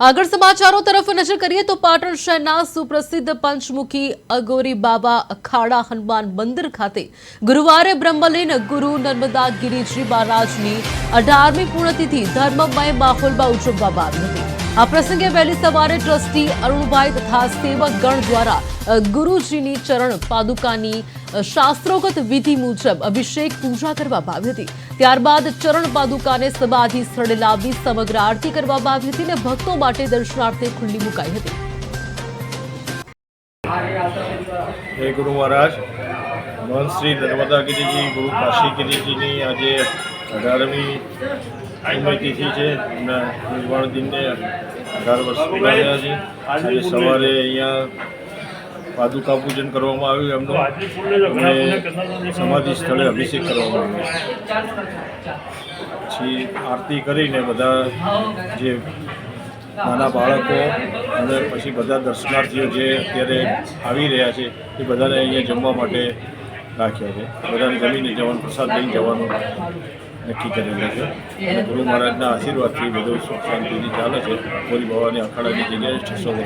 આગળ સમાચારો તરફ નજર કરીએ તો પાટણ શહેરના સુપ્રસિદ્ધ પંચમુખી અઘોરી બાબા અખાડા હનુમાન મંદિર ખાતે ગુરુવારે બ્રહ્મલીન ગુરુ નર્મદા ગિરિજી મહારાજની 18મી પુણ્યતિથિ ધર્મમય માહોલમાં ઉજવવામાં આવી હતી। આ પ્રસંગે વહેલી સવારે ટ્રસ્ટી અરુણભાઈ તથા સેવકગણ દ્વારા ગુરુજીની ચરણ પાદુકાની શાસ્ત્રોક્ત વિધિ મુજબ અભિષેક પૂજા કરવામાં આવી હતી। ત્યારબાદ ચરણ પાદુકાને સમાધિ સ્થળે લાવી સમગ્ર આરતી કરવામાં આવી હતી અને ભક્તો માટે દર્શનાર્થે ખુલ્લી મુકાઈ હતી। જય ગુરુ મહારાજ મહંત શ્રી નર્મદા ગિરિજી ગુરુ કાશી ગિરિજીની આજે 18મી પુણ્યતિથિ છે। એમના નિર્વાણ દિનને 18 વર્ષ પૂરા થયા છે। આજે સવારે અહીંયા પાદુકા પૂજન કરવામાં આવ્યું એમનું અને સમાધિ સ્થળે અભિષેક કરવામાં આવ્યો। પછી આરતી કરીને બધા જે નાના બાળકો અને પછી બધા દર્શનાર્થીઓ જે અત્યારે આવી રહ્યા છે એ બધાને અહીંયા જમવા માટે રાખ્યા છે। બધાને જમીને જવાનું પ્રસાદ લઈને જવાનું નક્કી કરેલા છે અને ગુરુ મહારાજના આશીર્વાદથી બધું સુખ શાંતિથી ચાલે છે। અઘોરી બાબાની અખાડાની જગ્યાએ 600 વર્ષ